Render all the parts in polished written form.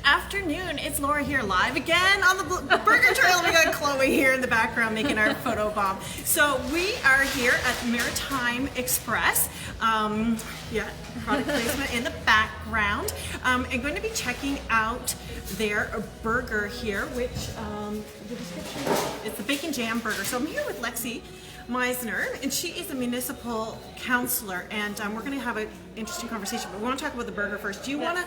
afternoon. It's Laura here live again on the Burger Trail. We got Chloe here in the background making our photo bomb. So we are here at Maritime Express. Product placement in the background. I'm going to be checking out their burger here, which the description is the bacon jam burger. So I'm here with Lexi Meisner, and she is a municipal councillor, and we're going to have an interesting conversation, but we want to talk about the burger first. Do you want to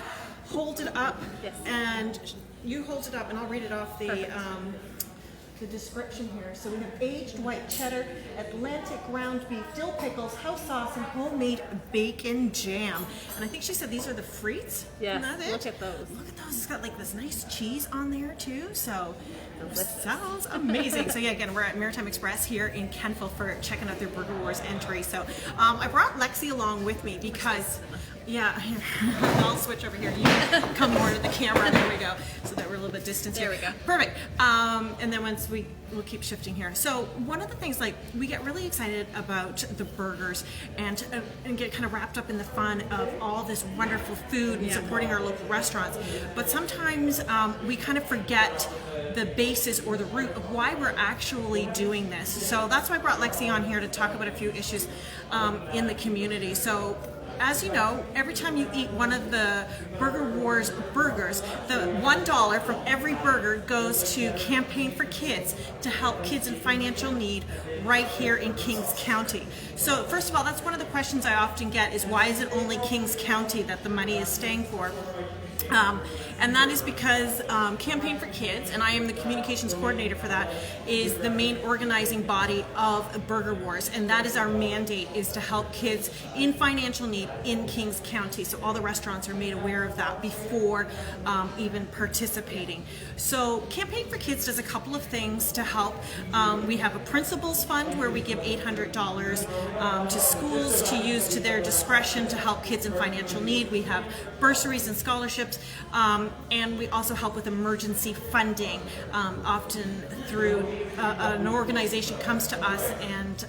hold it up? Yes. And you hold it up, and I'll read it off the description here. So we have aged white cheddar, Atlantic ground beef, dill pickles, house sauce, and homemade bacon jam. And I think she said these are the frites. Yes, Look at those. Look at those. It's got like this nice cheese on there too. So sounds amazing. So yeah, again, we're at Maritime Express here in Kentville for checking out their Burger Wars entry. So I brought Lexi along with me because I'll switch over here. You come more to the camera. There we go. So that we're a little bit distant here. There we go. Perfect. And then once we'll keep shifting here. So one of the things, like, we get really excited about the burgers and get kind of wrapped up in the fun of all this wonderful food and supporting our local restaurants. But sometimes we kind of forget the basis or the root of why we're actually doing this. So that's why I brought Lexi on here to talk about a few issues in the community. So as you know, every time you eat one of the Burger Wars burgers, the $1 from every burger goes to Campaign for Kids to help kids in financial need right here in Kings County. So first of all, that's one of the questions I often get is why is it only Kings County that the money is staying for? And that is because Campaign for Kids, and I am the communications coordinator for that, is the main organizing body of Burger Wars, and that is our mandate, is to help kids in financial need in Kings County. So all the restaurants are made aware of that before even participating. So Campaign for Kids does a couple of things to help. We have a principals fund where we give $800 to schools to use to their discretion to help kids in financial need. We have bursaries and scholarships. And we also help with emergency funding. Often through an organization comes to us and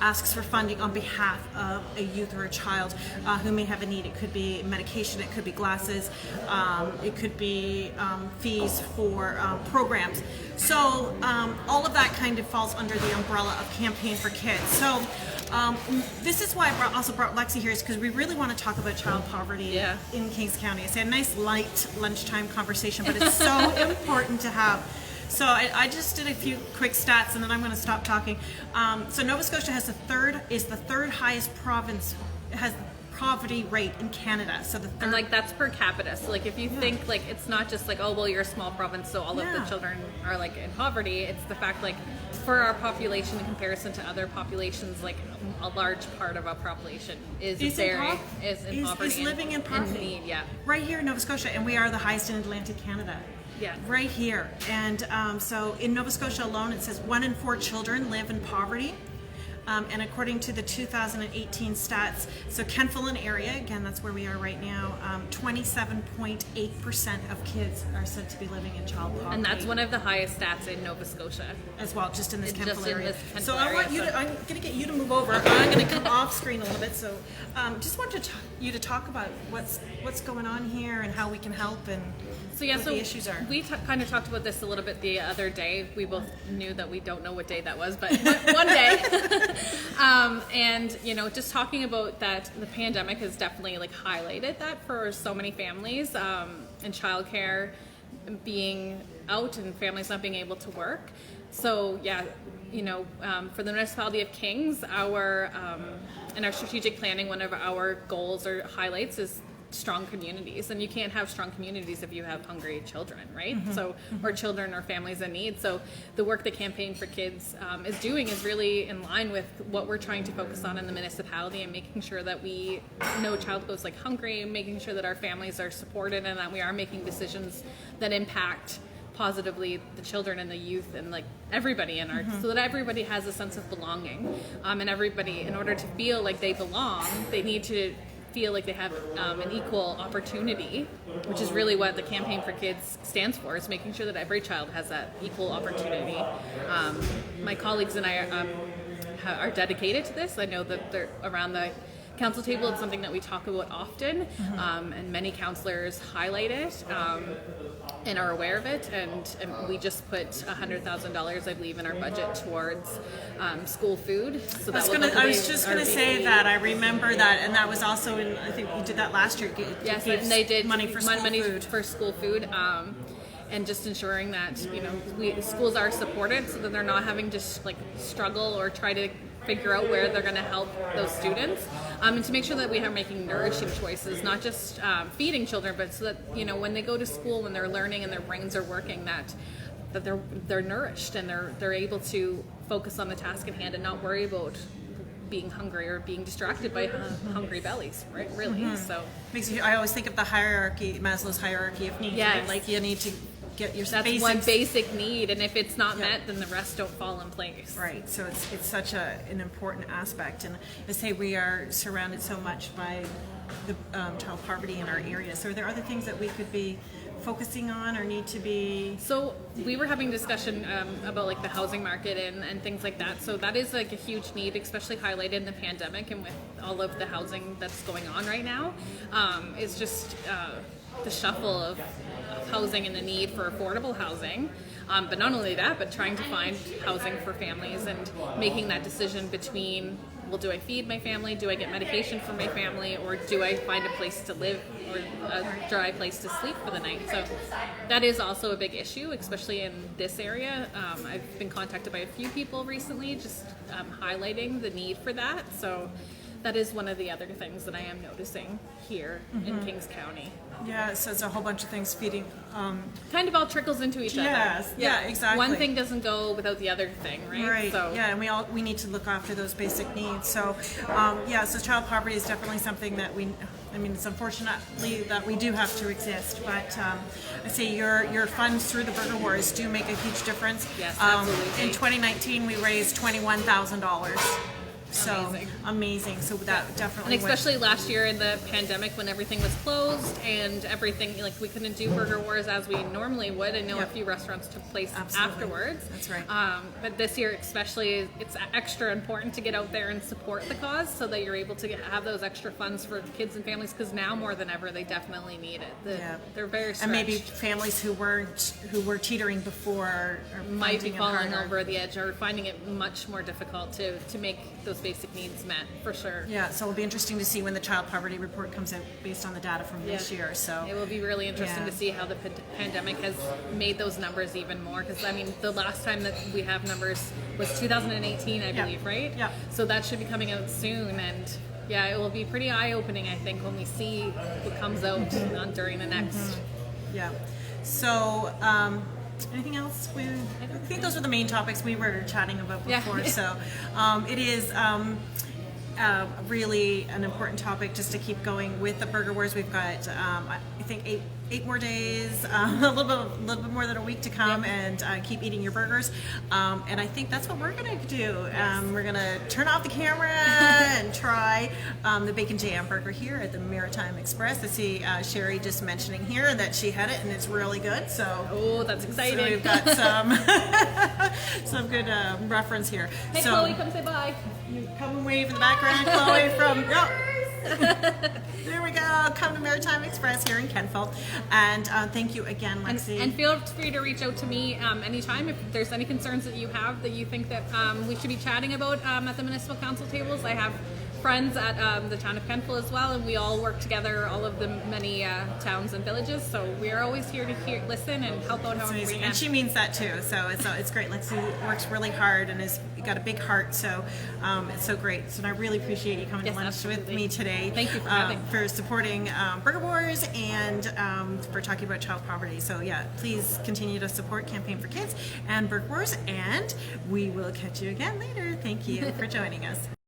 asks for funding on behalf of a youth or a child who may have a need. It could be medication, it could be glasses, it could be fees for programs. So all of that kind of falls under the umbrella of Campaign for Kids. So this is why I also brought Lexi here, is because we really want to talk about child poverty in Kings County. It's a nice light lunchtime conversation, but it's so important to have. So I just did a few quick stats, and then I'm going to stop talking. So Nova Scotia is the third highest province. It has poverty rate in Canada. So the third, and like that's per capita. So like if you think like it's not just like, oh well, you're a small province, so all of the children are like in poverty. It's the fact like for our population in comparison to other populations, like a large part of our population is in poverty, living in poverty. In need, right here in Nova Scotia, and we are the highest in Atlantic Canada. Right here. And so in Nova Scotia alone, it says 1 in 4 children live in poverty. And according to the 2018 stats, so Kentville and area, again, that's where we are right now, 27.8% of kids are said to be living in child poverty. And that's one of the highest stats in Nova Scotia. As well, just in this Kentville area. So I want you to, I'm going to get you to move over. I'm going to come off screen a little bit. So just want you to talk about what's going on here and how we can help and what the issues are. We kind of talked about this a little bit the other day. We both knew that we don't know what day that was, but one day. And just talking about that, the pandemic has definitely like highlighted that for so many families, and childcare being out and families not being able to work. So for the municipality of Kings, in our strategic planning, one of our goals or highlights is strong communities, and you can't have strong communities if you have hungry children, right? So or children or families in need. So the work that Campaign for Kids is doing is really in line with what we're trying to focus on in the municipality, and making sure that no child goes like hungry, making sure that our families are supported and that we are making decisions that impact positively the children and the youth and like everybody in our so that everybody has a sense of belonging, and everybody, in order to feel like they belong, they need to feel like they have an equal opportunity, which is really what the Campaign for Kids stands for, is making sure that every child has that equal opportunity. My colleagues and I are dedicated to this. I know that they're around the council table, it's something that we talk about often, and many counselors highlight it and are aware of it. And we just put $100,000, I believe, in our budget towards school food. So I was just going to say that. I remember that, and that was also in. I think you did that last year. Yes, and they did money for school food. For school food. And just ensuring that schools are supported, so that they're not having to struggle or try to figure out where they're going to help those students, and to make sure that we are making nourishing choices, not just feeding children, but so that when they go to school, when they're learning and their brains are working, that they're nourished and they're able to focus on the task at hand and not worry about being hungry or being distracted by hungry bellies, right? Really. So I always think of the hierarchy, Maslow's hierarchy of needs. Yes. Right? Like you need to get your that's basics. one basic need, and if it's not met, then the rest don't fall in place. Right. So it's such an important aspect, and I say we are surrounded so much by the child poverty in our area. So are there other things that we could be focusing on or need to be? So we were having discussion about the housing market and things like that. So that is a huge need, especially highlighted in the pandemic and with all of the housing that's going on right now. It's just the shuffle of housing and the need for affordable housing. But not only that, but trying to find housing for families and making that decision between, well, do I feed my family? Do I get medication for my family? Or do I find a place to live or a dry place to sleep for the night? So that is also a big issue, especially in this area. I've been contacted by a few people recently just highlighting the need for that. So that is one of the other things that I am noticing here in Kings County. Yeah, so it's a whole bunch of things feeding. Kind of all trickles into each other. Yes, yeah, exactly. One thing doesn't go without the other thing, right? Right. So. Yeah, and we need to look after those basic needs. So, so child poverty is definitely something that it's unfortunately that we do have to exist, but I say your funds through the Burger Wars do make a huge difference. Yes, absolutely. In 2019, we raised $21,000. So amazing. So that definitely. And especially last year in the pandemic when everything was closed and everything, we couldn't do Burger Wars as we normally would. I know a few restaurants took place afterwards. That's right. But this year especially, it's extra important to get out there and support the cause so that you're able to have those extra funds for kids and families, because now more than ever they definitely need it. They're very stretched. And maybe families who were teetering before might be falling over the edge or finding it much more difficult to make those basic needs met, for sure. Yeah, so it'll be interesting to see when the child poverty report comes out based on the data from this year. So it will be really interesting to see how the pandemic has made those numbers even more, because the last time that we have numbers was 2018, I believe, right? Yeah. So that should be coming out soon, and it will be pretty eye-opening, I think, when we see what comes out during the next. Yeah. So anything else? I think those are the main topics we were chatting about before. Yeah. So it is really an important topic just to keep going with the Burger Wars. We've got I think eight more days, a little bit more than a week to come, and keep eating your burgers. And I think that's what we're gonna do. We're gonna turn off the camera and try the bacon jam burger here at the Maritime Express. I see Sherry just mentioning here that she had it and it's really good. So that's exciting. So we've got some good reference here. Hey, so, Chloe, come say bye. Come and wave in the background, Chloe from. There we go. Come to Maritime Express here in Kentville. And thank you again, Lexi. And feel free to reach out to me anytime if there's any concerns that you have that you think that we should be chatting about at the municipal council tables. I have friends at the town of Kentville as well, and we all work together, all of the many towns and villages. So we are always here to listen and help out however we can. And she means that too. So it's great. Lexi works really hard and has got a big heart. So it's so great. So I really appreciate you coming to lunch with me today. Thank you for supporting Burger Wars and for talking about child poverty. So please continue to support Campaign for Kids and Burger Wars, and we will catch you again later. Thank you for joining us.